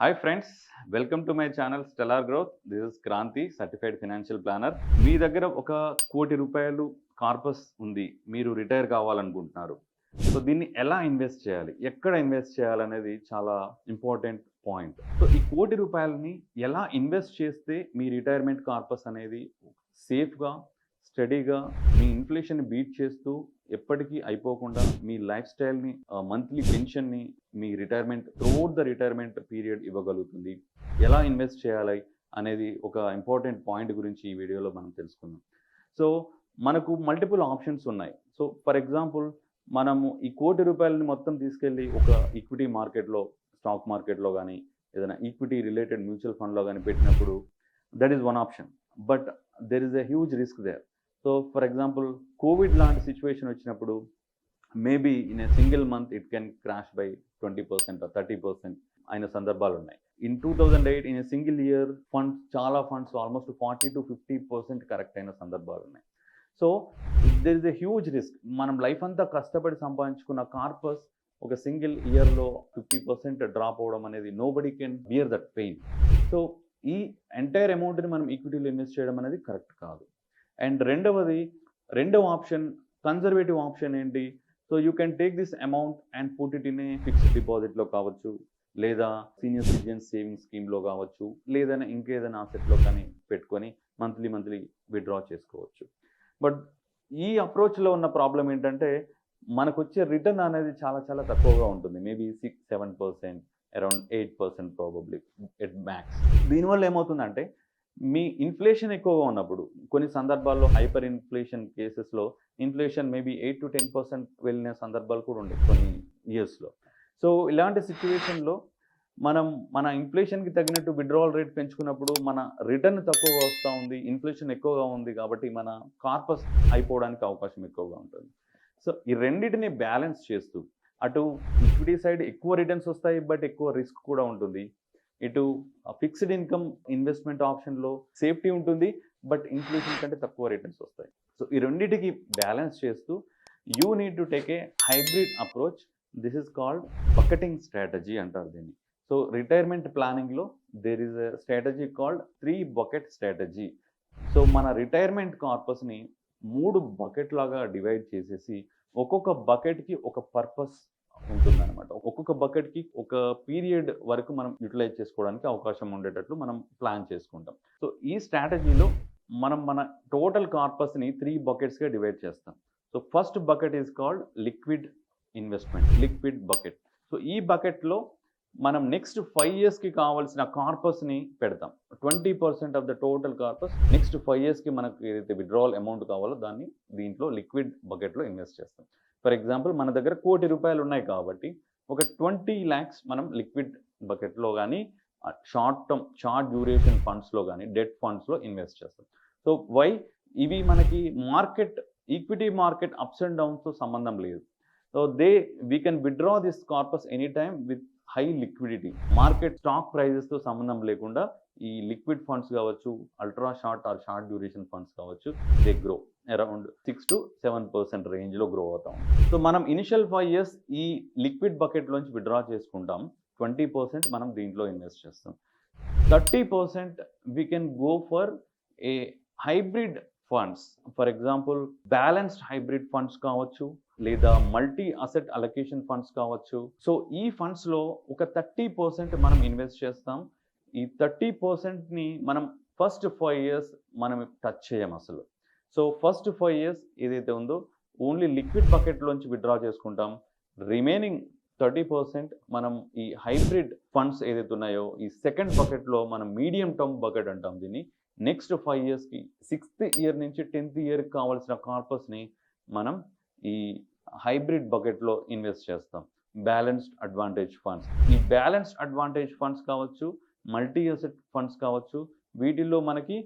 Hi friends, welcome to my channel Stellar Growth. This is Kranti, Certified Financial Planner. మీ దగ్గర ఒక కోటి రూపాయలు corpus ఉంది. మీరు రిటైర్ కావాలనుకుంటున్నారు. సో దీన్ని ఎలా ఇన్వెస్ట్ చేయాలి? ఎక్కడ ఇన్వెస్ట్ చేయాలనేది చాలా ఇంపార్టెంట్ పాయింట్. సో ఈ కోటి రూపాయలని ఎలా ఇన్వెస్ట్ చేస్తే మీ రిటైర్మెంట్ కార్పస్ అనేది సేఫ్గా, స్టడీగా మీ ఇన్ఫ్లేషన్ని బీట్ చేస్తూ ఎప్పటికీ అయిపోకుండా మీ లైఫ్ స్టైల్ని మంత్లీ పెన్షన్ని మీ retirement throughout the retirement period ఇవ్వగలుగుతుంది. ఎలా ఇన్వెస్ట్ చేయాలి అనేది ఒక ఇంపార్టెంట్ పాయింట్ గురించి ఈ వీడియోలో మనం తెలుసుకుందాం. సో మనకు మల్టిపుల్ ఆప్షన్స్ ఉన్నాయి. సో ఫర్ ఎగ్జాంపుల్ మనము ఈ కోటి రూపాయలని మొత్తం తీసుకెళ్ళి ఒక ఈక్విటీ మార్కెట్లో, స్టాక్ మార్కెట్లో కానీ ఏదైనా ఈక్విటీ రిలేటెడ్ మ్యూచువల్ ఫండ్లో కానీ పెట్టినప్పుడు that is one option. But there is a huge risk there. So for example Covid లాంటి సిచ్యువేషన్ వచ్చినప్పుడు maybe in a single month it can crash by 20% or 30% అయిన సందర్భాలు ఉన్నాయి. In 2008 in a single year చాలా funds almost 40-50% correct అయిన సందర్భాలు ఉన్నాయి. So there is a huge risk. మనం లైఫ్ అంతా కష్టపడి సంపాదించుకున్న కార్పస్ ఒక సింగిల్ ఇయర్లో 50% డ్రాప్ అవ్వడం అనేది nobody can bear that pain. So ఈ ఎంటైర్ అమౌంట్ని మనం ఈక్విటీలో ఇన్వెస్ట్ చేయడం అనేది కరెక్ట్ కాదు. అండ్ రెండవ ఆప్షన్, కన్జర్వేటివ్ ఆప్షన్ ఏంటి? So you can take this amount and put it in a fixed డిపాజిట్లో కావచ్చు, లేదా సీనియర్ సిటిజన్ సేవింగ్ స్కీమ్లో కావచ్చు, లేదా ఇంకేదైనా ఆసెట్లో కానీ పెట్టుకొని మంత్లీ విత్డ్రా చేసుకోవచ్చు. బట్ ఈ అప్రోచ్లో ఉన్న ప్రాబ్లం ఏంటంటే మనకు వచ్చే రిటర్న్ అనేది చాలా తక్కువగా ఉంటుంది. Maybe 6-7%, around 8% probably at max. దీనివల్ల ఏమవుతుందంటే మీ ఇన్ఫ్లేషన్ ఎక్కువగా ఉన్నప్పుడు, కొన్ని సందర్భాల్లో హైపర్ ఇన్ఫ్లేషన్ కేసెస్లో ఇన్ఫ్లేషన్ మేబీ 8-10% వెళ్ళిన సందర్భాలు కూడా ఉండే కొన్ని ఇయర్స్లో. సో ఇలాంటి సిచ్యువేషన్లో మన ఇన్ఫ్లేషన్కి తగినట్టు విత్డ్రావల్ రేట్ పెంచుకున్నప్పుడు మన రిటర్న్ తక్కువగా వస్తూ ఉంది, ఇన్ఫ్లేషన్ ఎక్కువగా ఉంది, కాబట్టి మన కార్పస్ అయిపోవడానికి అవకాశం ఎక్కువగా ఉంటుంది. సో ఈ రెండింటిని బ్యాలెన్స్ చేస్తూ అటు ఈక్విటీ సైడ్ ఎక్కువ రిటర్న్స్ వస్తాయి, బట్ ఎక్కువ రిస్క్ కూడా ఉంటుంది. ఇటు ఫిక్స్డ్ ఇన్కమ్ ఇన్వెస్ట్మెంట్ ఆప్షన్లో సేఫ్టీ ఉంటుంది, బట్ ఇన్ఫ్లేషన్ కంటే తక్కువ రిటర్న్స్ వస్తాయి. సో ఈ రెండింటికి బ్యాలెన్స్ చేస్తూ you need to take a hybrid approach. This is called bucketing strategy అంటారు దీన్ని. సో రిటైర్మెంట్ ప్లానింగ్లో there is a strategy called 3 bucket strategy. So మన రిటైర్మెంట్ కార్పస్ని 3 బకెట్ లాగా డివైడ్ చేసేసి ఒక్కొక్క బకెట్కి ఒక పర్పస్ ఉంటుందన్నమాట. ఒక్కొక్క బకెట్కి ఒక పీరియడ్ వరకు మనం యూటిలైజ్ చేసుకోవడానికి అవకాశం ఉండేటట్లు మనం ప్లాన్ చేసుకుంటాం. సో ఈ స్ట్రాటజీలో మన టోటల్ కార్పస్ని 3 bucketsగా డివైడ్ చేస్తాం. So first bucket is called liquid investment, liquid bucket. So ఈ బకెట్లో మనం నెక్స్ట్ 5 yearsకి కావాల్సిన కార్పస్ని పెడతాం. 20% of the total corpus next 5 yearsకి మనకు ఏదైతే విత్డ్రావల్ అమౌంట్ కావాలో దాన్ని దీంట్లో లిక్విడ్ బకెట్లో ఇన్వెస్ట్ చేస్తాం. ఫర్ ఎగ్జాంపుల్ మన దగ్గర కోటి రూపాయలు ఉన్నాయి కాబట్టి ఒక 20 lakhs మనం లిక్విడ్ బకెట్లో కానీ షార్ట్ డ్యూరేషన్ ఫండ్స్లో కానీ డెట్ ఫండ్స్లో ఇన్వెస్ట్ చేస్తాం. So why? ఇవి మనకి ఈక్విటీ మార్కెట్ అప్స్ అండ్ డౌన్స్తో సంబంధం లేదు. So we can withdraw this corpus any time with high liquidity. Market stock ప్రైజెస్తో సంబంధం లేకుండా ఈ లిక్విడ్ ఫండ్స్ కావచ్చు, ultra short or short duration funds కావచ్చు, దే గ్రో అరౌండ్ 6-7% రేంజ్లో గ్రో అవుతాం. సో మనం ఇనిషియల్ 5 years ఈ లిక్విడ్ బకెట్లోంచి విత్డ్రా చేసుకుంటాం. 20% మనం దీంట్లో ఇన్వెస్ట్ చేస్తాం. 30% we can go for A hybrid funds. For example balanced hybrid funds కావచ్చు, లేదా మల్టీ అసెట్ అలొకేషన్ ఫండ్స్ కావచ్చు. సో ఈ ఫండ్స్లో ఒక 30% మనం ఇన్వెస్ట్ చేస్తాం. ఈ 30%ని మనం ఫస్ట్ 5 years మనం టచ్ చేయం అసలు. సో ఫస్ట్ 5 years ఏదైతే ఉందో ఓన్లీ లిక్విడ్ బకెట్లోంచి విత్డ్రా చేసుకుంటాం. రిమైనింగ్ 30% మనం ఈ హైబ్రిడ్ ఫండ్స్ ఏదైతే ఉన్నాయో ఈ సెకండ్ బకెట్లో మనం మీడియం టర్మ్ బకెట్ అంటాం దీన్ని. నెక్స్ట్ 5 yearsకి 6th year నుంచి 10th yearకి కావాల్సిన కార్పస్ని మనం ఈ హైబ్రిడ్ బకెట్లో ఇన్వెస్ట్ చేస్తాం. Balanced advantage funds. ఈ బ్యాలెన్స్డ్ అడ్వాంటేజ్ ఫండ్స్ కావచ్చు, మల్టీ అసెట్ ఫండ్స్ కావచ్చు, వీటిల్లో మనకి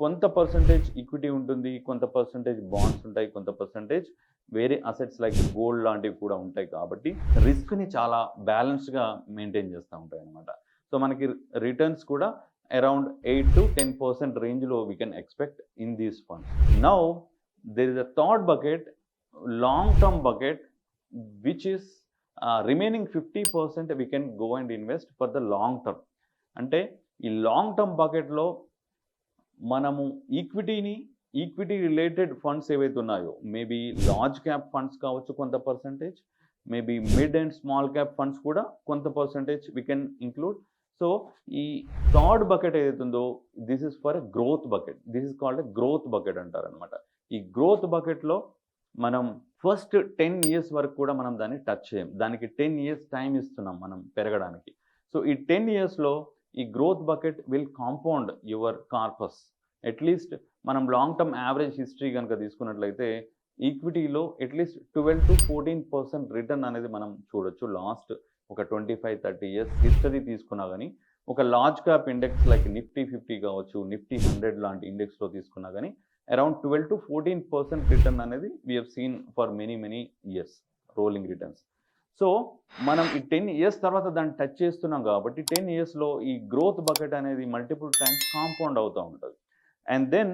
కొంత పర్సంటేజ్ ఈక్విటీ ఉంటుంది, కొంత పర్సంటేజ్ బాండ్స్ ఉంటాయి, కొంత పర్సంటేజ్ వేరే అసెట్స్ లైక్ గోల్డ్ లాంటివి కూడా ఉంటాయి. కాబట్టి రిస్క్ని చాలా బ్యాలెన్స్డ్గా మెయింటైన్ చేస్తూ ఉంటాయి అన్నమాట. సో మనకి రిటర్న్స్ కూడా అరౌండ్ 8-10% రేంజ్లో we can expect in these funds. Now there is a third bucket, long-term bucket, which is remaining 50% we can go and invest for the long term. అంటే ఈ లాంగ్ టర్మ్ బకెట్లో మనము equity related funds ఏవైతే ఉన్నాయో, maybe large cap funds కావచ్చు కొంత percentage, maybe mid and small cap funds కూడా కొంత percentage we can include. So ఈ థర్డ్ బకెట్ ఏదైతే ఉందో this is for growth bucket. This is called growth bucket అంటారనమాట. ఈ గ్రోత్ బకెట్లో మనం ఫస్ట్ 10 years వరకు కూడా మనం దాన్ని టచ్ చేయం. దానికి 10 years టైం ఇస్తున్నాం మనం పెరగడానికి. సో ఈ 10 yearsలో ఈ growth bucket will compound your corpus. At least మనం లాంగ్ టర్మ్ యావరేజ్ హిస్టరీ కనుక తీసుకున్నట్లయితే ఈక్విటీలో అట్లీస్ట్ 12-14% రిటర్న్ అనేది మనం చూడొచ్చు. లాస్ట్ ఒక 25-30 years హిస్టరీ తీసుకున్నా కానీ, ఒక large cap index like Nifty 50 కావచ్చు, నిఫ్టీ 100 లాంటి ఇండెక్స్లో తీసుకున్నా కానీ అరౌండ్ 12-14% రిటర్న్ అనేది we have seen for many years rolling returns. So మనం ఈ 10 years తర్వాత దాన్ని టచ్ చేస్తున్నాం కాబట్టి 10 yearsలో ఈ గ్రోత్ బకెట్ అనేది మల్టిపుల్ టైమ్స్ కాంపౌండ్ అవుతూ ఉంటుంది. And then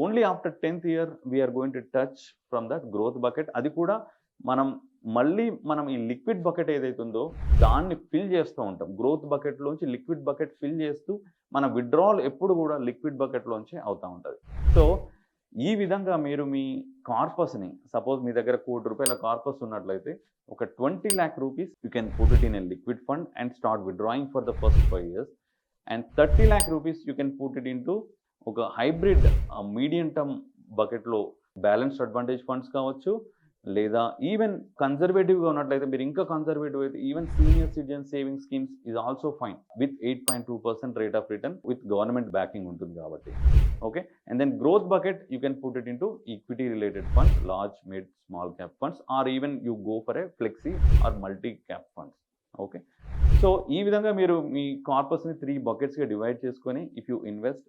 only after 10th year we're going to touch from that growth bucket. అది కూడా మనం ఈ లిక్విడ్ బకెట్ ఏదైతే ఉందో దాన్ని ఫిల్ చేస్తూ ఉంటాం. గ్రోత్ బకెట్లోంచి లిక్విడ్ బకెట్ ఫిల్ చేస్తూ మన విత్డ్రావల్ ఎప్పుడు కూడా లిక్విడ్ బకెట్లోంచి అవుతూ ఉంటుంది. సో ఈ విధంగా మీరు మీ కార్పస్ని, సపోజ్ మీ దగ్గర ₹1,00,00,000 కార్పస్ ఉన్నట్లయితే ఒక 20 lakh rupees you can put it in a liquid fund and start withdrawing for the first 5 years. And 30 lakh rupees you can put it into ఒక హైబ్రిడ్ మీడియం టర్మ్ బకెట్లో balanced advantage funds కావచ్చు, లేదా even కన్జర్వేటివ్గా ఉన్నట్లయితే మీరు ఇంకా conservative అయితే even senior citizen saving schemes is also fine with 8.2% rate of return with government backing ఉంటుంది కాబట్టి. Okay, and then growth bucket you can put it into equity related funds, large mid small cap funds, or even you go for a flexi or multi cap funds. Okay, so ఈ విధంగా మీరు మీ కార్పస్ని 3 bucketsగా divide చేసుకొని if you invest,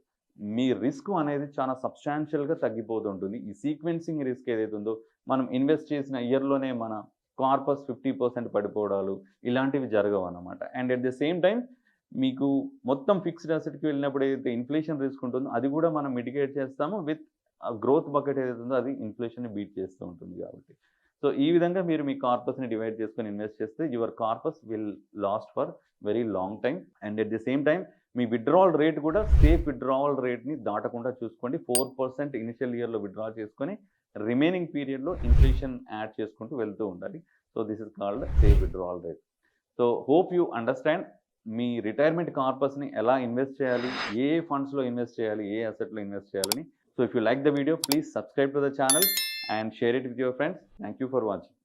మీ risk అనేది చాలా సబ్స్టాన్షియల్గా తగ్గిపోతుంటుంది. ఈ సీక్వెన్సింగ్ రిస్క్ ఏదైతే ఉందో, మనం ఇన్వెస్ట్ చేసిన ఇయర్లోనే మన కార్పస్ 50% పడిపోవడాలు ఇలాంటివి జరగవు అన్నమాట. And at the same time మీకు మొత్తం ఫిక్స్డ్ అసెట్కి వెళ్ళినప్పుడు ఏదైతే ఇన్ఫ్లేషన్ రిస్క్ ఉంటుందో అది కూడా మనం మిటిగేట్ చేస్తాము విత్ గ్రోత్ బకెట్ ఏదైతే ఉందో అది ఇన్ఫ్లేషన్ని బీట్ చేస్తూ ఉంటుంది కాబట్టి. సో ఈ విధంగా మీరు మీ కార్పస్ని డివైడ్ చేసుకొని ఇన్వెస్ట్ చేస్తే your corpus will last for very long time. And at the same time me withdrawal rate కూడా సేఫ్ విత్డ్రావల్ రేట్ని దాటకుండా చూసుకోండి. 4% ఇనిషియల్ ఇయర్లో విత్డ్రా చేసుకొని రిమైనింగ్ పీరియడ్లో ఇన్ఫ్లేషన్ యాడ్ చేసుకుంటూ వెళ్తూ ఉండాలి. So this is called safe withdrawal rate. So hope you understand మీ రిటైర్మెంట్ కార్పస్ని ఎలా ఇన్వెస్ట్ చేయాలి, ఏ ఫండ్స్లో ఇన్వెస్ట్ చేయాలి, ఏ అసెట్లో ఇన్వెస్ట్ చేయాలని. So if you like the video please subscribe to the channel and share it with your friends. Thank you for watching.